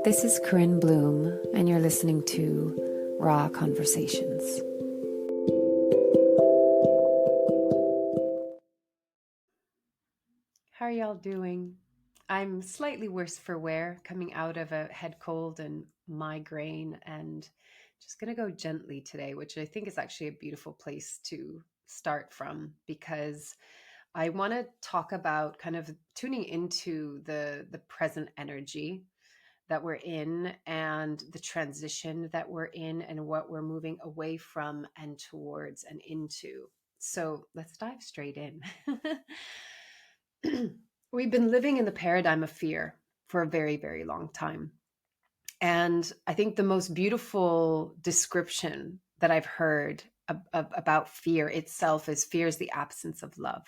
This is Corinne Bloom, and you're listening to Raw Conversations. How are y'all doing? I'm slightly worse for wear, coming out of a head cold and migraine, and just going to go gently today, which I think is actually a beautiful place to start from, because I want to talk about kind of tuning into the present energy that we're in and the transition that we're in and what we're moving away from and towards and into. So let's dive straight in. We've been living in the paradigm of fear for a very, very long time. And I think the most beautiful description that I've heard about fear itself is fear is the absence of love.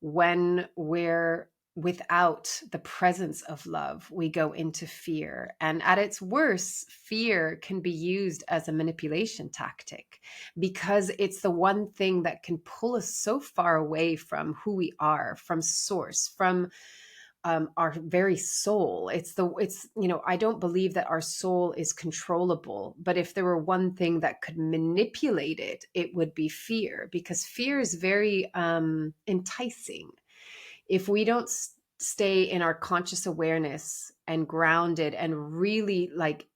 When we're without the presence of love, we go into fear. And at its worst, fear can be used as a manipulation tactic because it's the one thing that can pull us so far away from who we are, from source, from our very soul. I don't believe that our soul is controllable, but if there were one thing that could manipulate it, it would be fear, because fear is very enticing. If we don't stay in our conscious awareness and grounded and really like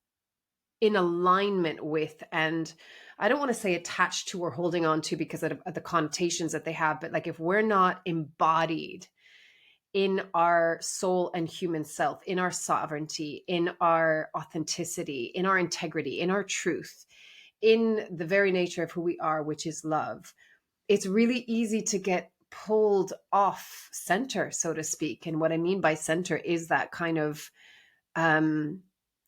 in alignment with, and I don't want to say attached to or holding on to because of the connotations that they have, but like if we're not embodied in our soul and human self, in our sovereignty, in our authenticity, in our integrity, in our truth, in the very nature of who we are, which is love, it's really easy to get pulled off center, so to speak. And what I mean by center is that kind of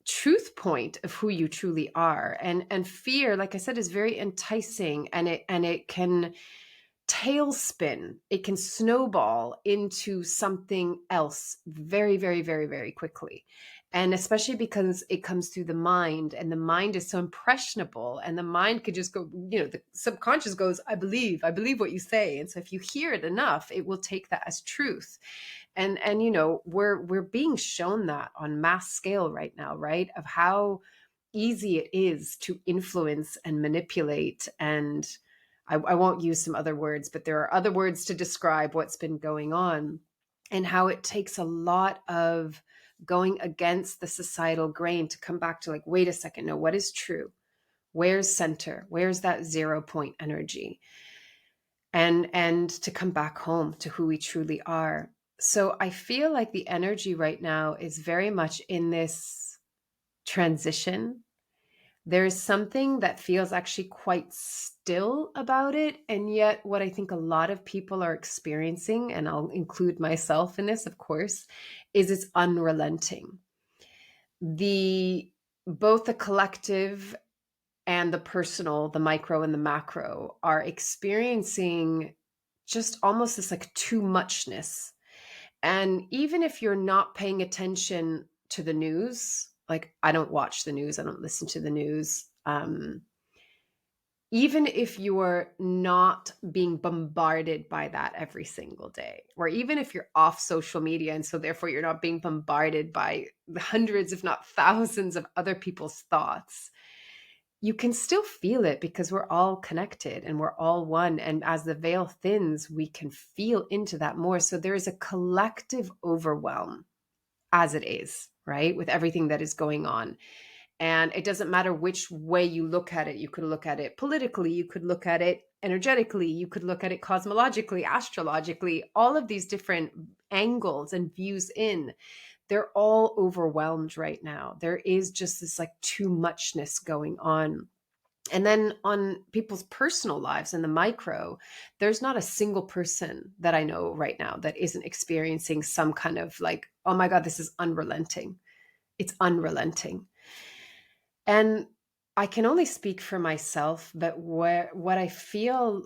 truth point of who you truly are. And fear, like I said, is very enticing, and it can tailspin, it can snowball into something else very, very, very, very quickly. And especially because it comes through the mind, and the mind is so impressionable, and the mind could just go, the subconscious goes, I believe what you say. And so if you hear it enough, it will take that as truth. And we're being shown that on mass scale right now, right? Of how easy it is to influence and manipulate. And I won't use some other words, but there are other words to describe what's been going on, and how it takes a lot of going against the societal grain to come back to like, wait a second, no, what is true? Where's center? Where's that 0 point energy? And to come back home to who we truly are. So I feel like the energy right now is very much in this transition. There's something that feels actually quite still about it. And yet what I think a lot of people are experiencing, and I'll include myself in this, of course, is it's unrelenting. Both the collective and the personal, the micro and the macro, are experiencing just almost this like too muchness. And even if you're not paying attention to the news, like I don't watch the news, I don't listen to the news. Even if you are not being bombarded by that every single day, or even if you're off social media, and so therefore you're not being bombarded by the hundreds, if not thousands of other people's thoughts, you can still feel it because we're all connected and we're all one. And as the veil thins, we can feel into that more. So there is a collective overwhelm as it is, right? With everything that is going on. And it doesn't matter which way you look at it. You could look at it politically, you could look at it energetically, you could look at it cosmologically, astrologically, all of these different angles and views in. They're all overwhelmed right now. There is just this like too muchness going on. And then on people's personal lives in the micro, there's not a single person that I know right now that isn't experiencing some kind of like, oh my God, this is unrelenting. It's unrelenting. And I can only speak for myself, but what I feel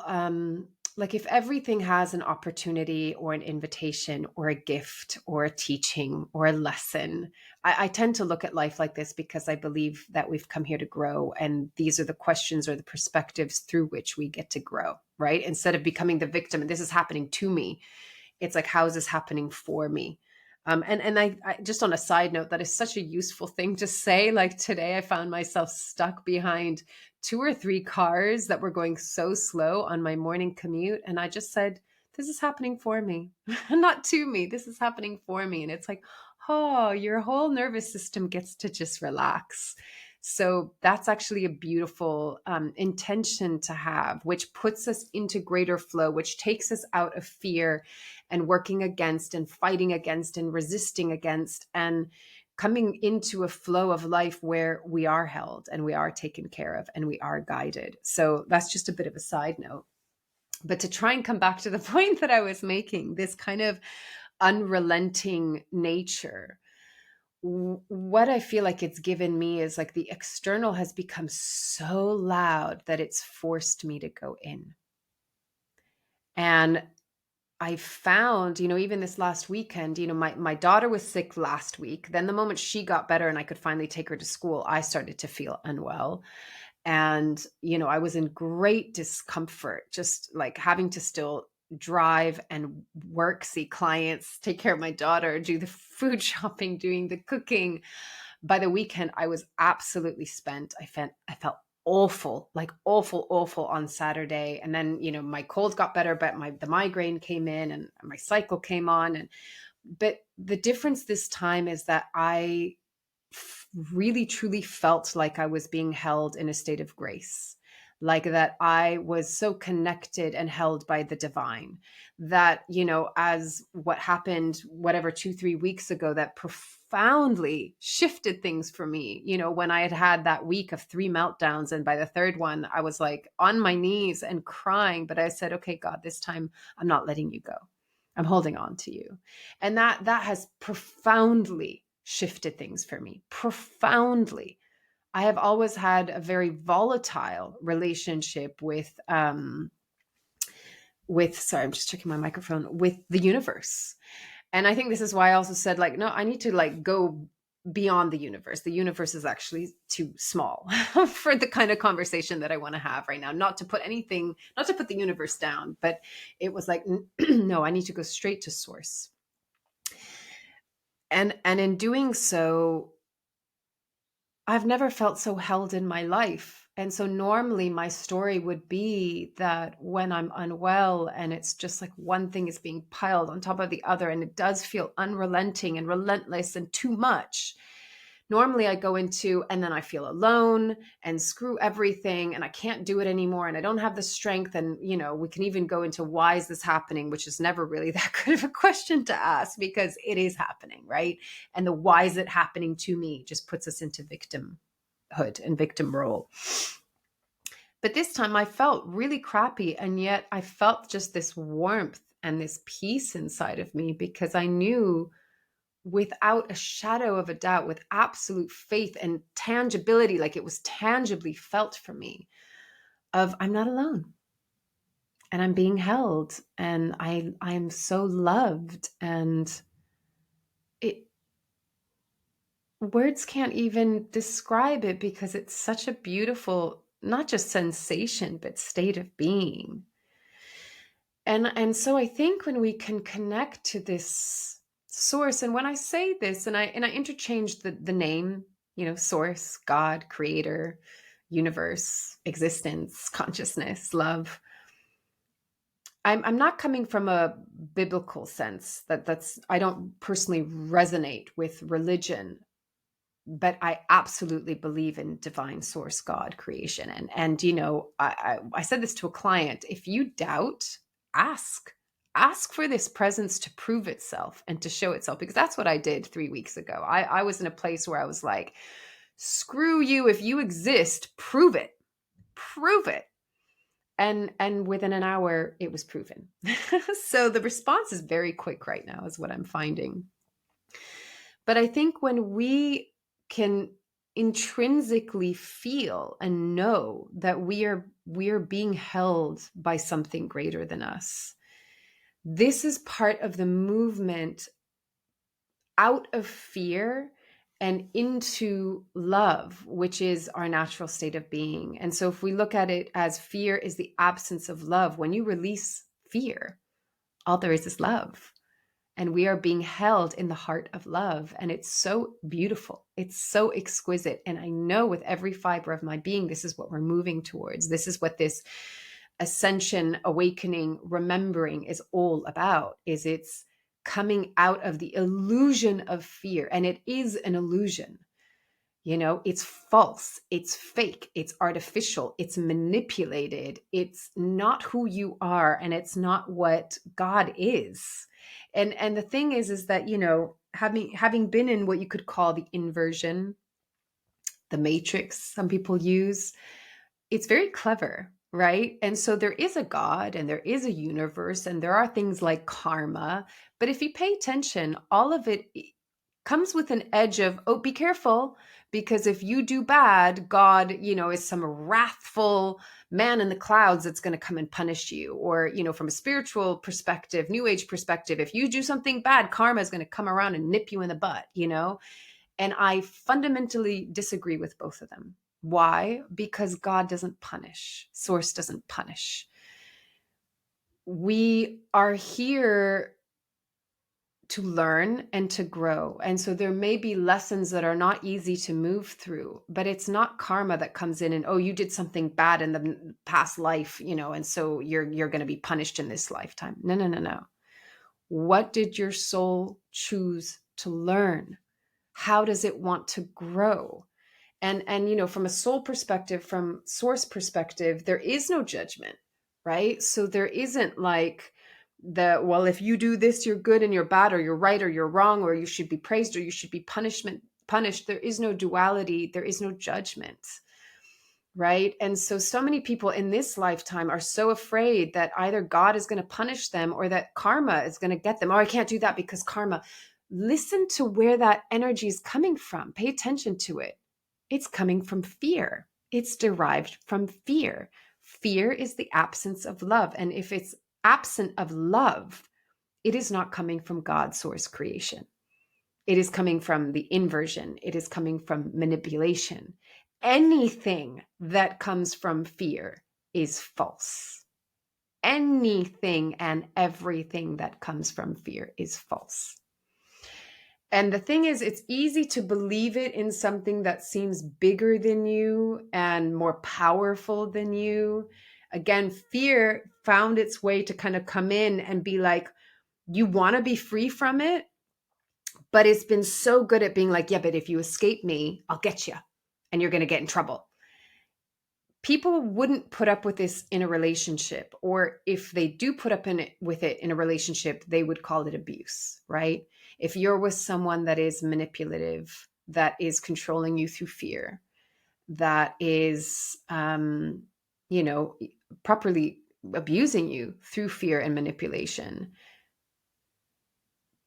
like, if everything has an opportunity or an invitation or a gift or a teaching or a lesson, I tend to look at life like this because I believe that we've come here to grow. And these are the questions or the perspectives through which we get to grow, right? Instead of becoming the victim and this is happening to me, it's like, how is this happening for me? And I just on a side note, that is such a useful thing to say. Like today, I found myself stuck behind 2 or 3 cars that were going so slow on my morning commute. And I just said, this is happening for me, not to me. This is happening for me. And it's like, oh, your whole nervous system gets to just relax. So that's actually a beautiful intention to have, which puts us into greater flow, which takes us out of fear and working against and fighting against and resisting against, and coming into a flow of life where we are held and we are taken care of and we are guided. So that's just a bit of a side note. But to try and come back to the point that I was making, this kind of unrelenting nature, what I feel like it's given me is like the external has become so loud that it's forced me to go in. And I found, even this last weekend, my daughter was sick last week. Then the moment she got better and I could finally take her to school, I started to feel unwell. And, I was in great discomfort, just like having to still drive and work, see clients, take care of my daughter, do the food shopping, doing the cooking. By the weekend, I was absolutely spent. I felt awful, like awful, awful on Saturday. And then, my cold got better, but the migraine came in and my cycle came on. But the difference this time is that I really truly felt like I was being held in a state of grace, like that I was so connected and held by the divine that, as what happened, whatever, 2-3 weeks ago, that profoundly shifted things for me, when I had that week of 3 meltdowns. And by the third one, I was like on my knees and crying. But I said, okay, God, this time I'm not letting you go. I'm holding on to you. And that has profoundly shifted things for me, profoundly. I have always had a very volatile relationship with sorry, I'm just checking my microphone, with the universe. And I think this is why I also said, like, no, I need to like go beyond the universe. The universe is actually too small for the kind of conversation that I want to have right now. Not to put the universe down, but it was like, no, I need to go straight to source. And in doing so, I've never felt so held in my life. And so normally my story would be that when I'm unwell and it's just like one thing is being piled on top of the other, and it does feel unrelenting and relentless and too much. Normally I go into, and then I feel alone and screw everything and I can't do it anymore and I don't have the strength. And, we can even go into why is this happening, which is never really that good of a question to ask because it is happening, right? And the why is it happening to me just puts us into victimhood and victim role. But this time I felt really crappy, and yet I felt just this warmth and this peace inside of me because I knew without a shadow of a doubt, with absolute faith and tangibility, like it was tangibly felt for me, of I'm not alone and I'm being held and I'm so loved. And words can't even describe it because it's such a beautiful, not just sensation, but state of being. And so I think when we can connect to this source, and when I say this, and I interchange the name, source, God, creator, universe, existence, consciousness, love. I'm not coming from a biblical sense. I don't personally resonate with religion, but I absolutely believe in divine source, God, creation. And I said this to a client: if you doubt, ask for this presence to prove itself and to show itself, because that's what I did 3 weeks ago. I was in a place where I was like, screw you. If you exist, prove it. And within an hour it was proven. So the response is very quick right now, is what I'm finding. But I think when we can intrinsically feel and know that we are being held by something greater than us, this is part of the movement out of fear and into love, which is our natural state of being. And so if we look at it as fear is the absence of love, when you release fear, all there is love. and we are being held in the heart of love. And it's so beautiful. It's so exquisite. And I know with every fiber of my being, this is what we're moving towards. This is what this ascension, awakening, remembering is all about, is it's coming out of the illusion of fear. And it is an illusion. You know, it's false, it's fake, it's artificial, it's manipulated, it's not who you are, and it's not what God is. And the thing is that, you know, having been in what you could call the inversion, the matrix some people use, it's very clever, right? And so there is a God and there is a universe and there are things like karma. But if you pay attention, all of it comes with an edge of, oh, be careful, because if you do bad, God, you know, is some wrathful man in the clouds that's going to come and punish you. Or, you know, from a spiritual perspective, new age perspective, if you do something bad, karma is going to come around and nip you in the butt, you know? And I fundamentally disagree with both of them. Why? Because God doesn't punish. Source doesn't punish. We are here to learn and to grow. And so there may be lessons that are not easy to move through, but it's not karma that comes in and, oh, you did something bad in the past life, you know, and so you're going to be punished in this lifetime. No, no, no, no. What did your soul choose to learn? How does it want to grow? And you know, from a soul perspective, from source perspective, there is no judgment, right? So there isn't like the, well, if you do this, you're good and you're bad, or you're right or you're wrong, or you should be praised or you should be punished. There is no duality. There is no judgment, right? And so many people in this lifetime are so afraid that either God is going to punish them or that karma is going to get them. Oh, I can't do that because karma. Listen to where that energy is coming from. Pay attention to it. It's coming from fear. It's derived from fear. Fear is the absence of love. And if it's absent of love, it is not coming from God's source creation. It is coming from the inversion. It is coming from manipulation. Anything that comes from fear is false. Anything and everything that comes from fear is false. And the thing is, it's easy to believe it in something that seems bigger than you and more powerful than you. Again, fear found its way to kind of come in and be like, you want to be free from it, but it's been so good at being like, yeah, but if you escape me, I'll get you and you're going to get in trouble. People wouldn't put up with this in a relationship, or if they do put up with it in a relationship, they would call it abuse, right? If you're with someone that is manipulative, that is controlling you through fear, that is, you know, properly abusing you through fear and manipulation,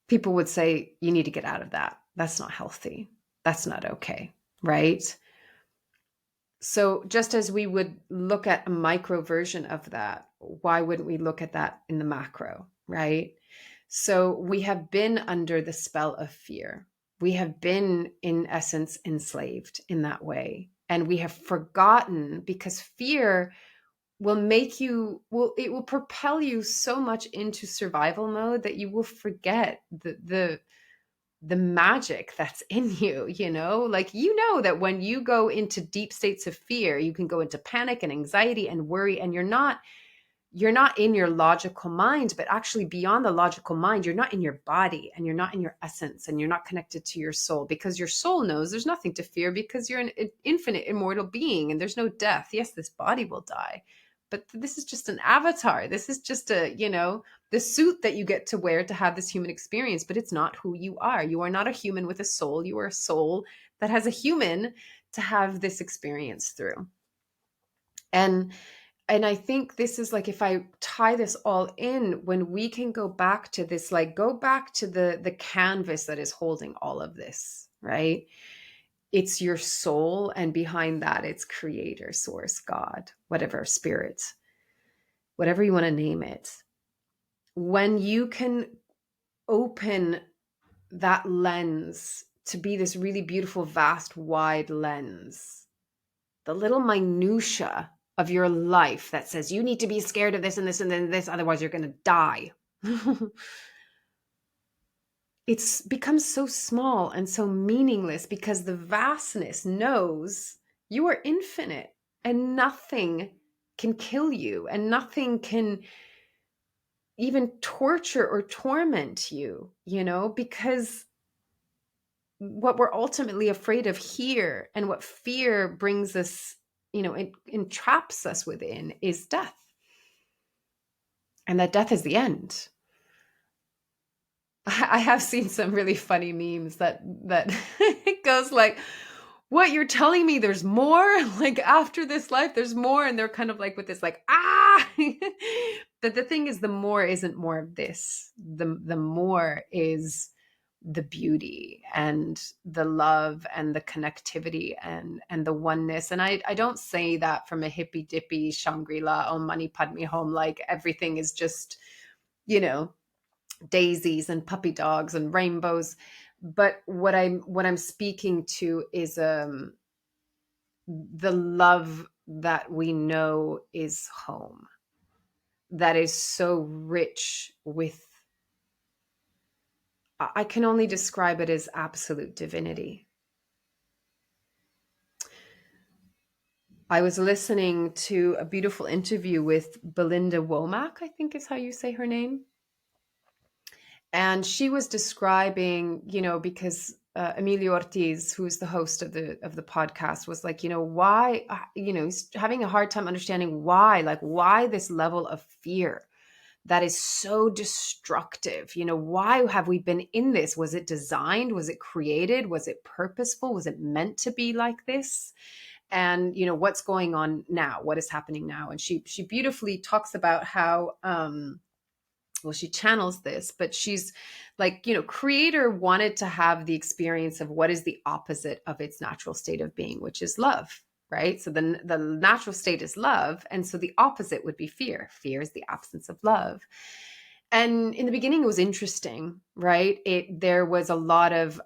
people would say, you need to get out of that. That's not healthy. That's not okay, right? So just as we would look at a micro version of that, why wouldn't we look at that in the macro, right? So we have been under the spell of fear. We have been, in essence, enslaved in that way. And we have forgotten, because fear will make you, it will propel you so much into survival mode that you will forget the magic that's in you, you know, like, you know, that when you go into deep states of fear, you can go into panic and anxiety and worry, and you're not in your logical mind, but actually beyond the logical mind, you're not in your body and you're not in your essence and you're not connected to your soul, because your soul knows there's nothing to fear because you're an infinite immortal being and there's no death. Yes, this body will die, but this is just an avatar. This is just a, you know, the suit that you get to wear to have this human experience, but it's not who you are. You are not a human with a soul. You are a soul that has a human to have this experience through. And I think this is like, if I tie this all in, when we can go back to this, like go back to the canvas that is holding all of this, right? It's your soul, and behind that, it's creator, source, God, whatever, spirit, whatever you want to name it. When you can open that lens to be this really beautiful, vast, wide lens, the little minutia of your life that says you need to be scared of this and this and then this, otherwise you're going to die. it's becomes so small and so meaningless because the vastness knows you are infinite and nothing can kill you and nothing can even torture or torment you, because what we're ultimately afraid of here and what fear brings us, it entraps us within is death. And that death is the end. I have seen some really funny memes that it goes like, what, you're telling me there's more? Like after this life, there's more. And they're kind of like with this like, ah. But the thing is, the more isn't more of this. The more is the beauty and the love and the connectivity and the oneness. And I don't say that from a hippy dippy Shangri-La, oh money padme home, like everything is just, daisies and puppy dogs and rainbows. But what I'm speaking to is the love that we know is home, that is so rich with, I can only describe it as absolute divinity. I was listening to a beautiful interview with Belinda Womack, I think is how you say her name. And she was describing, because Emilio Ortiz, who's the host of the podcast, was like, why, he's having a hard time understanding why this level of fear that is so destructive. Why have we been in this? Was it designed? Was it created? Was it purposeful? Was it meant to be like this? And what's going on now? What is happening now? And she beautifully talks about how she channels this, but she's like, creator wanted to have the experience of what is the opposite of its natural state of being, which is love, right? So the natural state is love. And so the opposite would be fear. Fear is the absence of love. And in the beginning, it was interesting, right? There was a lot of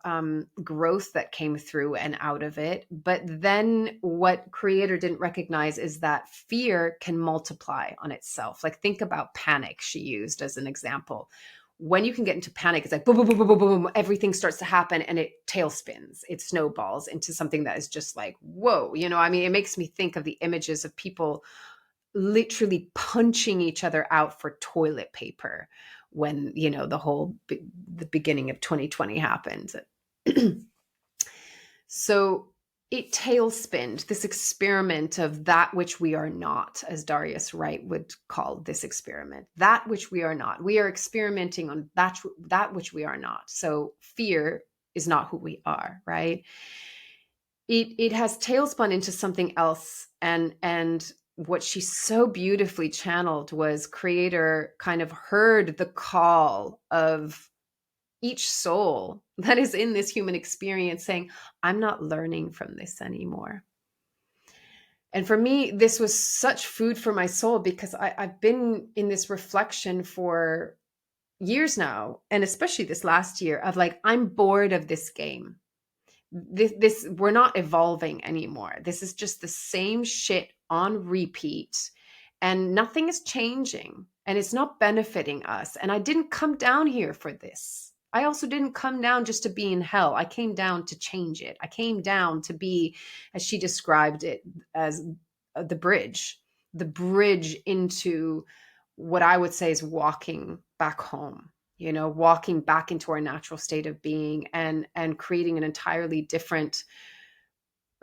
growth that came through and out of it. But then what creator didn't recognize is that fear can multiply on itself. Like think about panic, she used as an example. When you can get into panic, it's like boom, boom, boom, boom, boom, boom, everything starts to happen and it tailspins. It snowballs into something that is just like, whoa, it makes me think of the images of people literally punching each other out for toilet paper when the beginning of 2020 happened. So it tailspinned this experiment of that which we are not, as Darius Wright would call this experiment, that which we are not. We are experimenting on that which we are not. So fear is not who we are, right? It has tailspun into something else, and what she so beautifully channeled was creator kind of heard the call of each soul that is in this human experience saying, I'm not learning from this anymore. And for me, this was such food for my soul because I've been in this reflection for years now, and especially this last year of like, I'm bored of this game. This we're not evolving anymore. This is just the same shit on repeat and nothing is changing and it's not benefiting us. And I didn't come down here for this. I also didn't come down just to be in hell. I came down to change it. I came down to be, as she described it, as the bridge into what I would say is walking back home, walking back into our natural state of being and creating an entirely different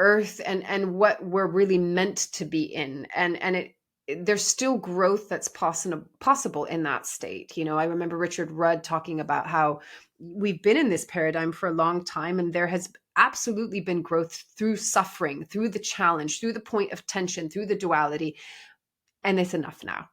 earth and what we're really meant to be in. And there's still growth that's possible in that state. I remember Richard Rudd talking about how we've been in this paradigm for a long time, and there has absolutely been growth through suffering, through the challenge, through the point of tension, through the duality. And it's enough now.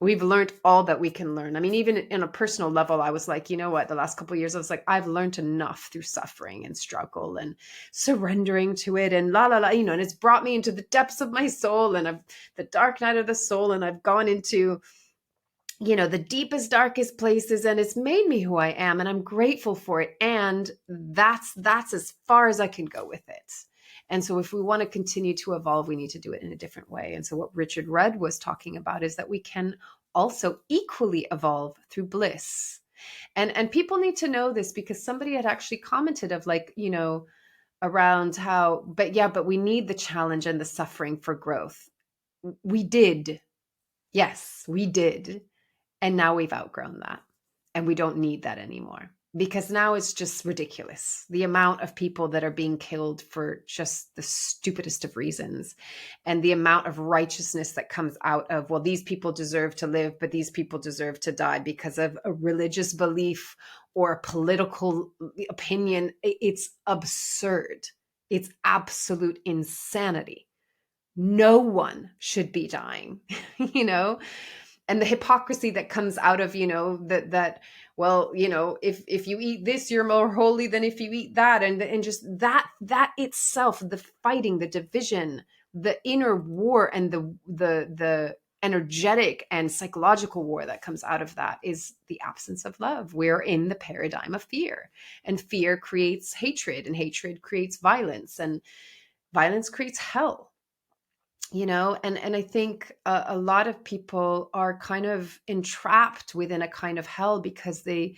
We've learned all that we can learn. I mean, even in a personal level, I was like, you know what, the last couple of years, I was like, I've learned enough through suffering and struggle and surrendering to it and and it's brought me into the depths of my soul and the dark night of the soul. And I've gone into, the deepest, darkest places, and it's made me who I am. And I'm grateful for it. And that's as far as I can go with it. And so if we want to continue to evolve, we need to do it in a different way. And so what Richard Rudd was talking about is that we can also equally evolve through bliss. And people need to know this, because somebody had actually commented of like, around how, but yeah, but we need the challenge and the suffering for growth. We did. Yes, we did. And now we've outgrown that. And we don't need that anymore, because now it's just ridiculous. The amount of people that are being killed for just the stupidest of reasons, and the amount of righteousness that comes out of, well, these people deserve to live, but these people deserve to die because of a religious belief or a political opinion. It's absurd. It's absolute insanity. No one should be dying, you know? And the hypocrisy that comes out of, that well, if you eat this, you're more holy than if you eat that. And just that itself, the fighting, the division, the inner war, and the energetic and psychological war that comes out of that is the absence of love. We're in the paradigm of fear, and fear creates hatred, and hatred creates violence, and violence creates hell. And I think a lot of people are kind of entrapped within a kind of hell, because they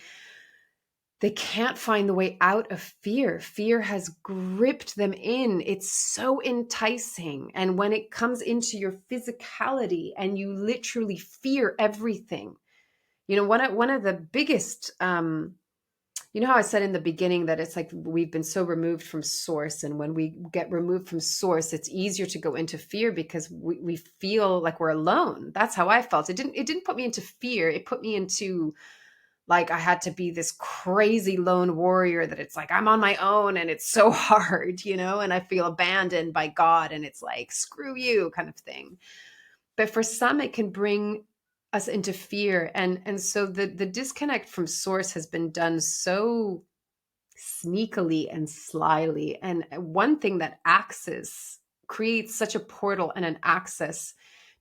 can't find the way out of fear. Fear has gripped them in. It's so enticing. And when it comes into your physicality and you literally fear everything, one of the biggest how I said in the beginning that it's like we've been so removed from source. And when we get removed from source, it's easier to go into fear, because we feel like we're alone. That's how I felt. It didn't put me into fear. It put me into, like, I had to be this crazy lone warrior, that it's like I'm on my own and it's so hard, and I feel abandoned by God, and it's like, screw you kind of thing. But for some, it can bring us into fear. And so the disconnect from source has been done so sneakily and slyly. And one thing that creates such a portal and an access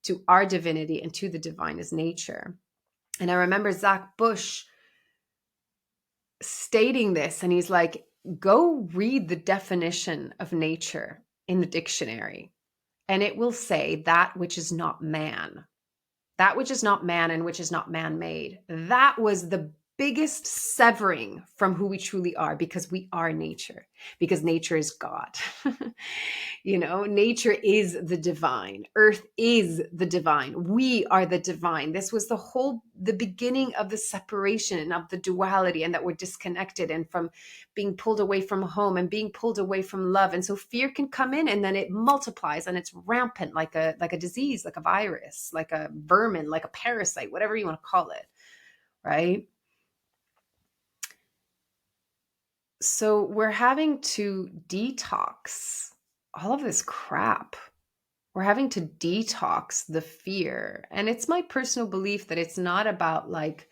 to our divinity and to the divine is nature. And I remember Zach Bush stating this, and he's like, go read the definition of nature in the dictionary, and it will say that which is not man. That which is not man and which is not man-made. That was the biggest severing from who we truly are, because we are nature, because nature is God. Nature is the divine. Earth is the divine. We are the divine. This was the beginning of the separation and of the duality, and that we're disconnected, and from being pulled away from home and being pulled away from love. And so fear can come in, and then it multiplies, and it's rampant, like a disease, like a virus, like a vermin, like a parasite, whatever you want to call it, right? So we're having to detox all of this crap. We're having to detox the fear. And it's my personal belief that it's not about like,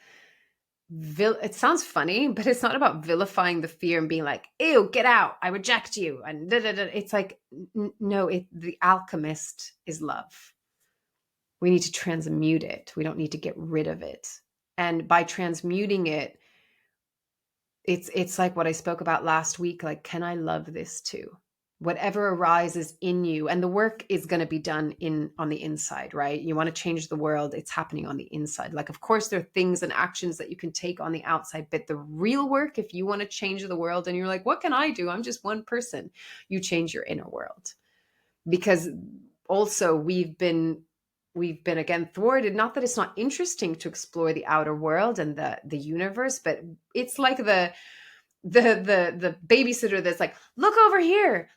it sounds funny, but it's not about vilifying the fear and being like, ew, get out, I reject you. And da, da, da. It's like, no, the alchemist is love. We need to transmute it. We don't need to get rid of it. And by transmuting it, it's like what I spoke about last week. Like, can I love this too? Whatever arises in you, and the work is going to be done on the inside, right? You want to change the world, it's happening on the inside. Like, of course, there are things and actions that you can take on the outside, but the real work, if you want to change the world and you're like, what can I do? I'm just one person. You change your inner world. Because also we've been again thwarted. Not that it's not interesting to explore the outer world and the universe, but it's like the babysitter that's like, look over here,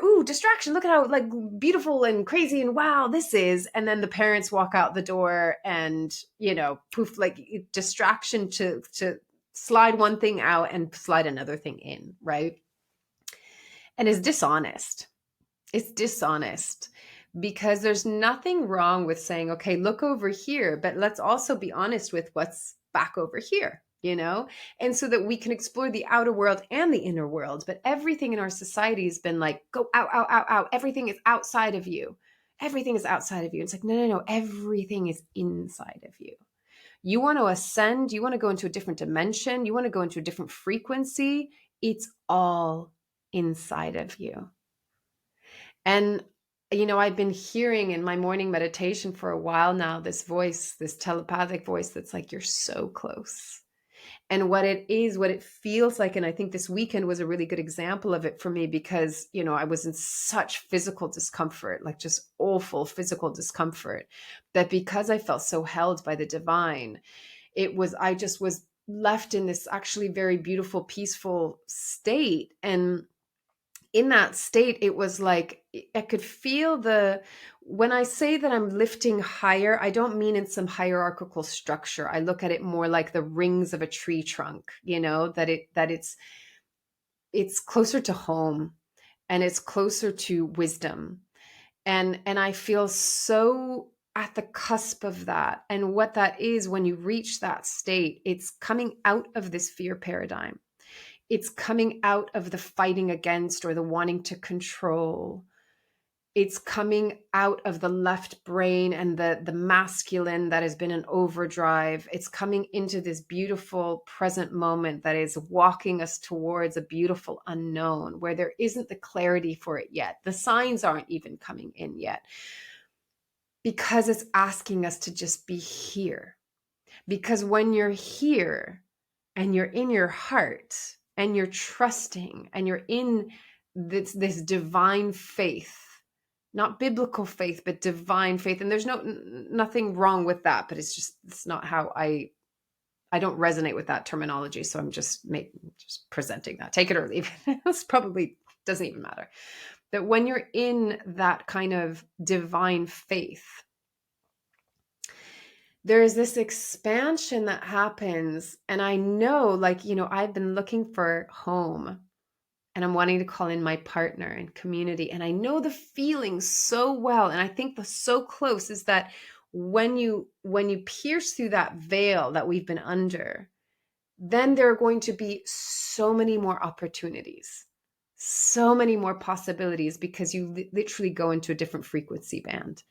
ooh, distraction, look at how like beautiful and crazy and wow this is. And then the parents walk out the door and poof, like distraction to slide one thing out and slide another thing in, right? And it's dishonest. It's dishonest, because there's nothing wrong with saying, okay, look over here, but let's also be honest with what's back over here, and so that we can explore the outer world and the inner world. But everything in our society has been like, go out, out, out, out. Everything is outside of you. Everything is outside of you. It's like, no. Everything is inside of you. You want to ascend. You want to go into a different dimension. You want to go into a different frequency. It's all inside of you. And, I've been hearing in my morning meditation for a while now, this voice, this telepathic voice that's like, you're so close. And what it is, what it feels like, and I think this weekend was a really good example of it for me, because, I was in such physical discomfort, like just awful physical discomfort, that because I felt so held by the divine, I just was left in this actually very beautiful, peaceful state. And in that state, it was like I could feel when I say that I'm lifting higher, I don't mean in some hierarchical structure. I look at it more like the rings of a tree trunk, that it's closer to home, and it's closer to wisdom. And I feel so at the cusp of that. And what that is, when you reach that state, it's coming out of this fear paradigm. It's coming out of the fighting against or the wanting to control. It's coming out of the left brain and the masculine that has been an overdrive. It's coming into this beautiful present moment that is walking us towards a beautiful unknown where there isn't the clarity for it yet. The signs aren't even coming in yet, because it's asking us to just be here. Because when you're here and you're in your heart and you're trusting and you're in this divine faith, not biblical faith, but divine faith. And there's nothing wrong with that, but it's not how I don't resonate with that terminology. So I'm just presenting that. Take it or leave it. This probably doesn't even matter. That when you're in that kind of divine faith, there is this expansion that happens. And I know, I've been looking for home, and I'm wanting to call in my partner and community. And I know the feeling so well. And I think the so close is that when you pierce through that veil that we've been under, then there are going to be so many more opportunities, so many more possibilities, because you literally go into a different frequency band.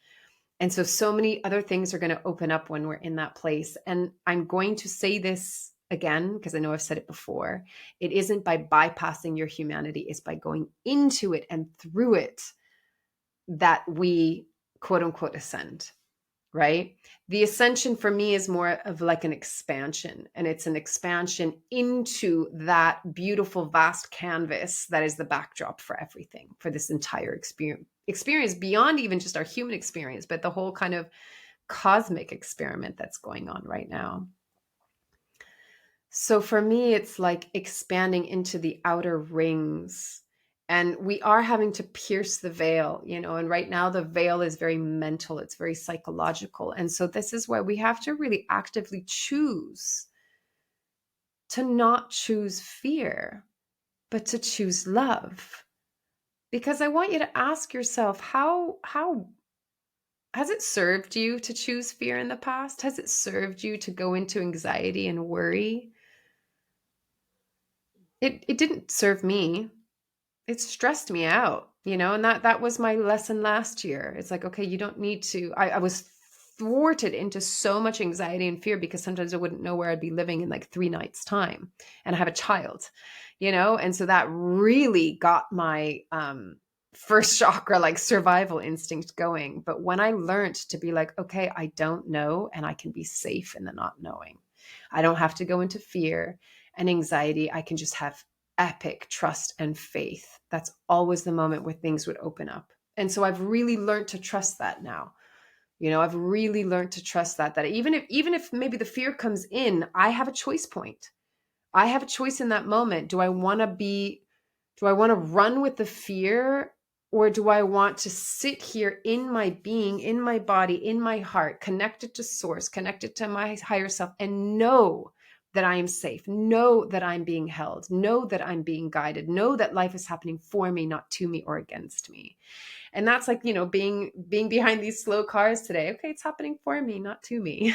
And so many other things are going to open up when we're in that place. And I'm going to say this again, because I know I've said it before. It isn't by bypassing your humanity, it's by going into it and through it that we quote unquote ascend, right? The ascension for me is more of like an expansion, and it's an expansion into that beautiful vast canvas that is the backdrop for everything, for this entire experience beyond even just our human experience, but the whole kind of cosmic experiment that's going on right now. So for me, it's like expanding into the outer rings, and we are having to pierce the veil, and right now the veil is very mental, it's very psychological. And so this is why we have to really actively choose to not choose fear, but to choose love. Because I want you to ask yourself, how has it served you to choose fear in the past? Has it served you to go into anxiety and worry? It didn't serve me. It stressed me out, and that was my lesson last year. It's like, okay, you don't need to. I was thwarted into so much anxiety and fear because sometimes I wouldn't know where I'd be living in like 3 nights time, and I have a child, and so that really got my first chakra, like survival instinct, going. But when I learned to be like, okay, I don't know, and I can be safe in the not knowing, I don't have to go into fear and anxiety. I can just have epic trust and faith. That's always the moment where things would open up. And so I've really learned to trust that now. I've really learned to trust that even if maybe the fear comes in, I have a choice point. I have a choice in that moment. Do I want to run with the fear, or do I want to sit here in my being, in my body, in my heart, connected to source, connected to my higher self, and know that I am safe, know that I'm being held, know that I'm being guided, know that life is happening for me, not to me or against me. And that's like, being behind these slow cars today. Okay, it's happening for me, not to me.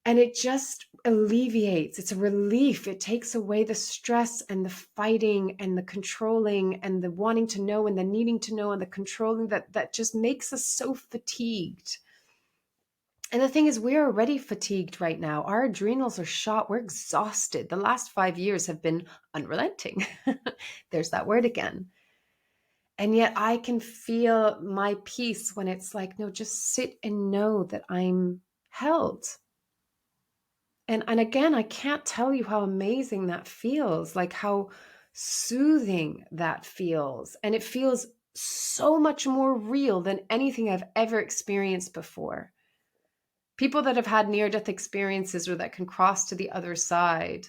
And it just alleviates, it's a relief. It takes away the stress and the fighting and the controlling and the wanting to know and the needing to know and the controlling that just makes us so fatigued. And the thing is, we're already fatigued right now. Our adrenals are shot. We're exhausted. The last 5 years have been unrelenting. There's that word again. And yet I can feel my peace when it's like, no, just sit and know that I'm held. And again, I can't tell you how amazing that feels, like how soothing that feels. And it feels so much more real than anything I've ever experienced before. People that have had near-death experiences or that can cross to the other side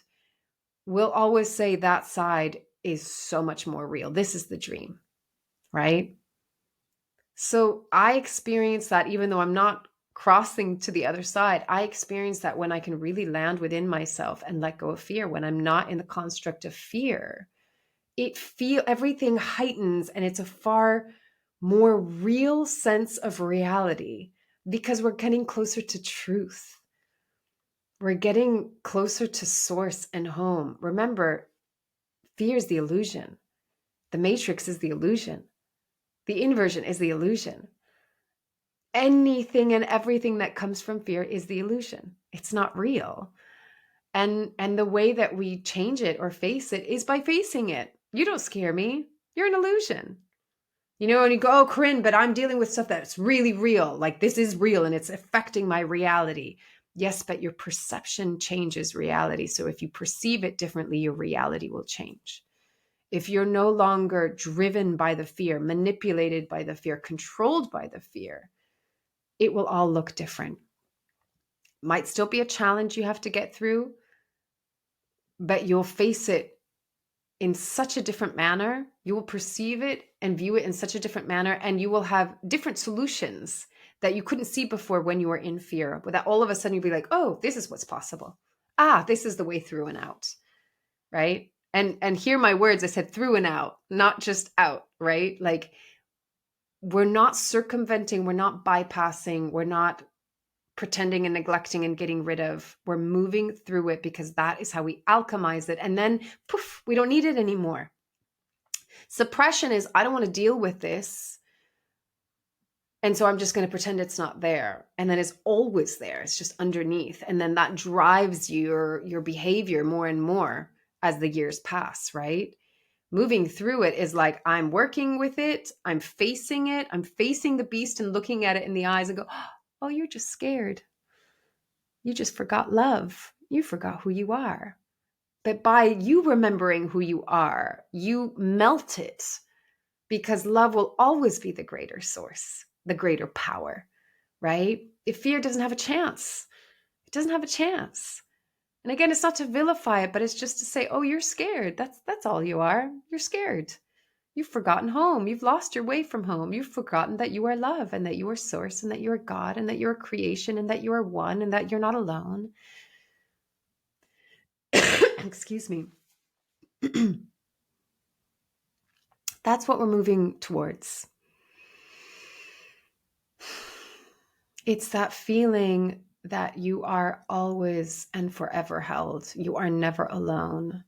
will always say that side is so much more real. This is the dream, right? So I experience that even though I'm not crossing to the other side. I experience that when I can really land within myself and let go of fear, when I'm not in the construct of fear. Everything heightens, and it's a far more real sense of reality because we're getting closer to truth. We're getting closer to source and home. Remember, fear is the illusion. The matrix is the illusion. The inversion is the illusion. Anything and everything that comes from fear is the illusion. It's not real. And the way that we change it or face it is by facing it. You don't scare me. You're an illusion. And you go, oh, Corinne, but I'm dealing with stuff that's really real. Like this is real and it's affecting my reality. Yes, but your perception changes reality. So if you perceive it differently, your reality will change. If you're no longer driven by the fear, manipulated by the fear, controlled by the fear, it will all look different. Might still be a challenge you have to get through, but you'll face it in such a different manner. You will perceive it and view it in such a different manner, and you will have different solutions that you couldn't see before when you were in fear. But that all of a sudden you'll be like, oh, this is what's possible. This is the way through and out, right? And hear my words, I said through and out, not just out, right? Like we're not circumventing, we're not bypassing, we're not pretending and neglecting and getting rid of. We're moving through it because that is how we alchemize it. And then poof, we don't need it anymore. Suppression is, I don't want to deal with this. And so I'm just going to pretend it's not there. And then it's always there. It's just underneath. And then that drives your behavior more and more as the years pass, right? Moving through it is like, I'm working with it. I'm facing it. I'm facing the beast and looking at it in the eyes and go, oh, you're just scared. You just forgot love. You forgot who you are. But by you remembering who you are, you melt it because love will always be the greater source, the greater power, right? If fear doesn't have a chance, it doesn't have a chance. And again, it's not to vilify it, but it's just to say, oh, you're scared. That's all you are. You're scared. You've forgotten home. You've lost your way from home. You've forgotten that you are love and that you are source and that you are God and that you are creation and that you are one and that you're not alone. Excuse me. That's what we're moving towards. It's that feeling that you are always and forever held. You are never alone.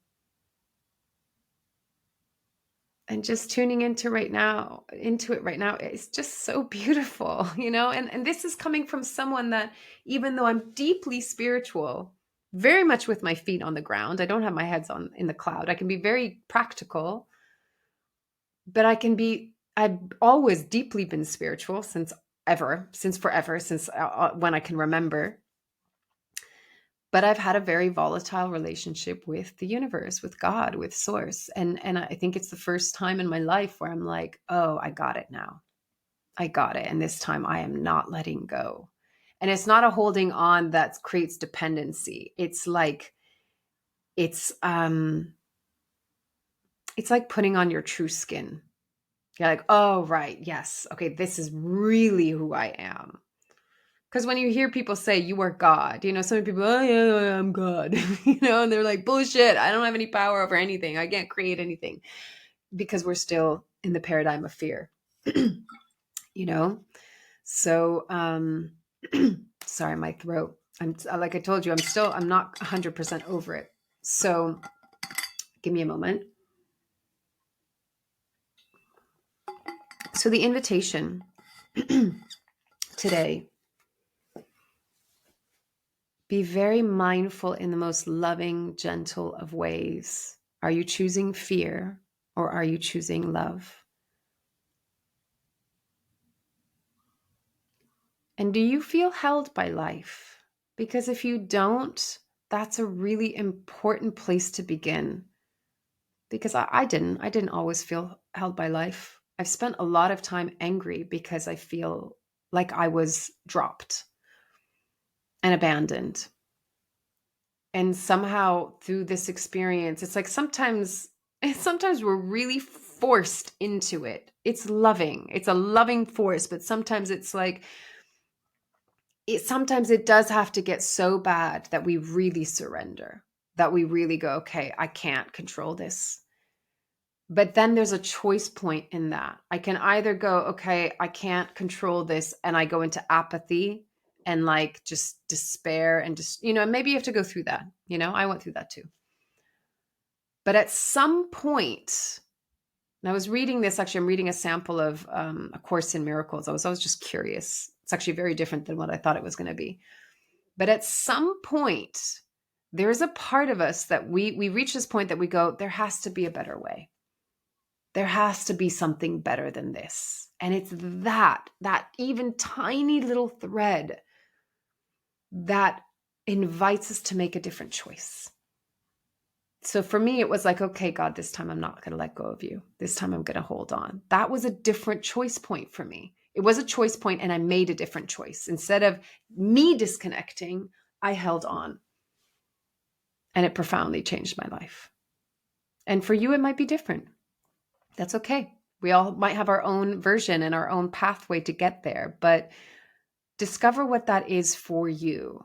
And just tuning into it right now, it's just so beautiful, and this is coming from someone that, even though I'm deeply spiritual, very much with my feet on the ground, I don't have my heads in the cloud. I can be very practical, but I've always deeply been spiritual since forever, since when I can remember. But I've had a very volatile relationship with the universe, with God, with source. And I think it's the first time in my life where I'm like, oh, I got it now. I got it. And this time I am not letting go. And it's not a holding on that creates dependency. It's like putting on your true skin. You're like, oh, right. Yes. Okay. This is really who I am. Because when you hear people say you are God, so many people, oh, yeah, I'm God, and they're like, bullshit. I don't have any power over anything. I can't create anything because we're still in the paradigm of fear, So, sorry, my throat. Like I told you, I'm not 100% over it. So give me a moment. So the invitation today, be very mindful in the most loving, gentle of ways. Are you choosing fear or are you choosing love? And do you feel held by life? Because if you don't, that's a really important place to begin, because I didn't always feel held by life. I've spent a lot of time angry because I feel like I was dropped and abandoned. And somehow through this experience, it's like sometimes we're really forced into it. It's loving. It's a loving force, but sometimes it's like sometimes it does have to get so bad that we really surrender, that we really go, okay, I can't control this. But then there's a choice point in that. I can either go, okay, I can't control this, and I go into apathy and like just despair and just, maybe you have to go through that. I went through that too. But at some point, and I was reading this, actually, I'm reading a sample of A Course in Miracles. I was just curious. It's actually very different than what I thought it was going to be. But at some point, there's a part of us that we reach this point that we go, there has to be a better way. There has to be something better than this. And it's that even tiny little thread that invites us to make a different choice. So for me, it was like, okay, God, this time I'm not going to let go of you. This time I'm going to hold on. That was a different choice point for me. It was a choice point, and I made a different choice. Instead of me disconnecting, I held on. And it profoundly changed my life. And for you, it might be different. That's okay. We all might have our own version and our own pathway to get there, but discover what that is for you.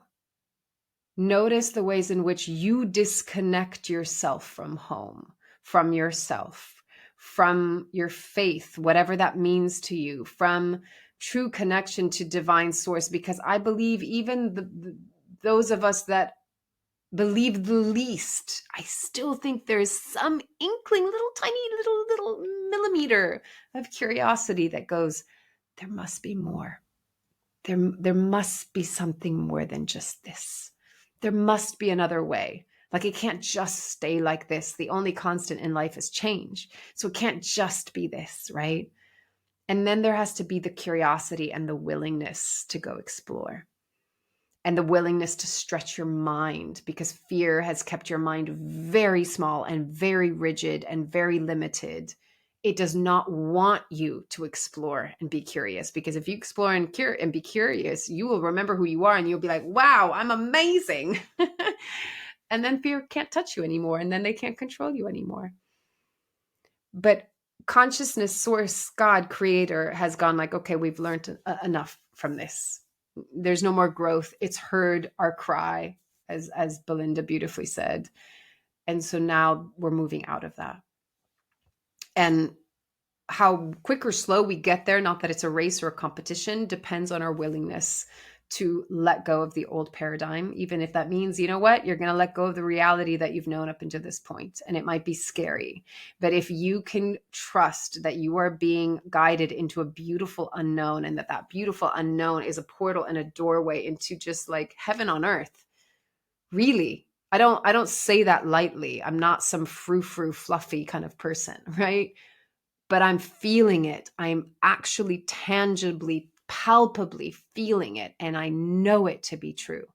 Notice the ways in which you disconnect yourself from home, from yourself, from your faith, whatever that means to you, from true connection to divine source. Because I believe even those of us that believe the least, I still think there is some inkling, little tiny little millimeter of curiosity that goes, there must be more. There must be something more than just this. There must be another way. Like, it can't just stay like this. The only constant in life is change. So it can't just be this, right? And then there has to be the curiosity and the willingness to go explore. And the willingness to stretch your mind, because fear has kept your mind very small and very rigid and very limited. It does not want you to explore and be curious, because if you explore and be curious, you will remember who you are and you'll be like, wow, I'm amazing. And then fear can't touch you anymore, and then they can't control you anymore. But consciousness, source, God, creator has gone like, okay, we've learned enough from this. There's no more growth. It's heard our cry, as Belinda beautifully said. And so now we're moving out of that. And how quick or slow we get there, not that it's a race or a competition, depends on our willingness to let go of the old paradigm, even if that means, you know what, you're going to let go of the reality that you've known up until this point. And it might be scary. But if you can trust that you are being guided into a beautiful unknown, and that beautiful unknown is a portal and a doorway into just like heaven on earth, really. I don't say that lightly. I'm not some frou-frou fluffy kind of person, right? But I'm feeling it. I'm actually tangibly, palpably feeling it. And I know it to be true.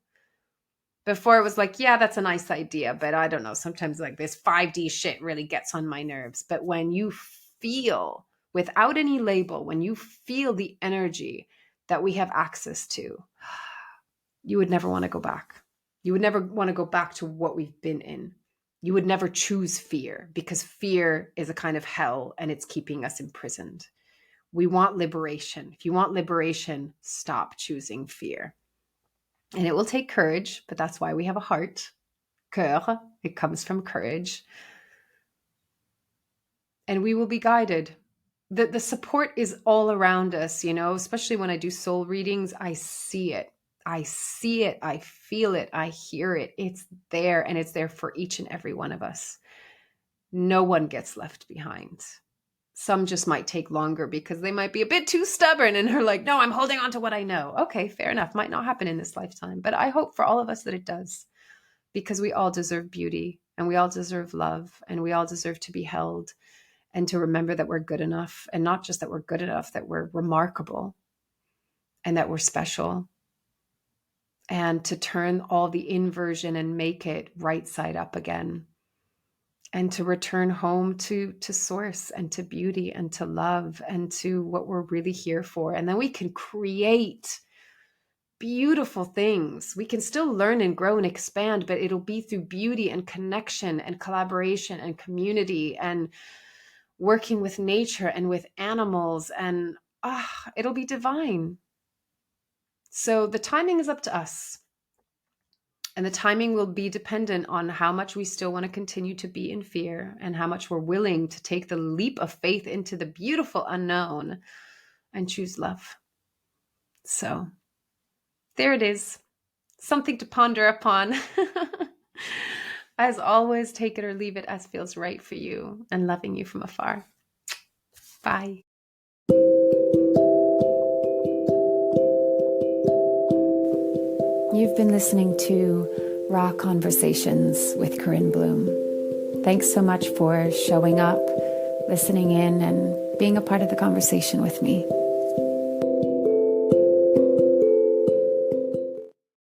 Before it was like, yeah, that's a nice idea. But I don't know. Sometimes like this 5D shit really gets on my nerves. But when you feel, without any label, when you feel the energy that we have access to, you would never want to go back. You would never want to go back to what we've been in. You would never choose fear, because fear is a kind of hell and it's keeping us imprisoned. We want liberation. If you want liberation, stop choosing fear. And it will take courage, but that's why we have a heart. Cœur, it comes from courage. And we will be guided. The support is all around us, especially when I do soul readings, I see it. I see it, I feel it, I hear it. It's there, and it's there for each and every one of us. No one gets left behind. Some just might take longer because they might be a bit too stubborn and are like, no, I'm holding on to what I know. Okay, fair enough. Might not happen in this lifetime, but I hope for all of us that it does, because we all deserve beauty, and we all deserve love, and we all deserve to be held, and to remember that we're good enough, and not just that we're good enough, that we're remarkable and that we're special. and to turn all the inversion and make it right side up again, and to return home to source and to beauty and to love and to what we're really here for. And then we can create beautiful things. We can still learn and grow and expand, but it'll be through beauty and connection and collaboration and community and working with nature and with animals, and it'll be divine. So the timing is up to us. And the timing will be dependent on how much we still want to continue to be in fear and how much we're willing to take the leap of faith into the beautiful unknown and choose love. So there it is. Something to ponder upon. As always, take it or leave it as feels right for you, and loving you from afar. Bye. You've been listening to Raw Conversations with Corinne Bloom. Thanks so much for showing up, listening in, and being a part of the conversation with me.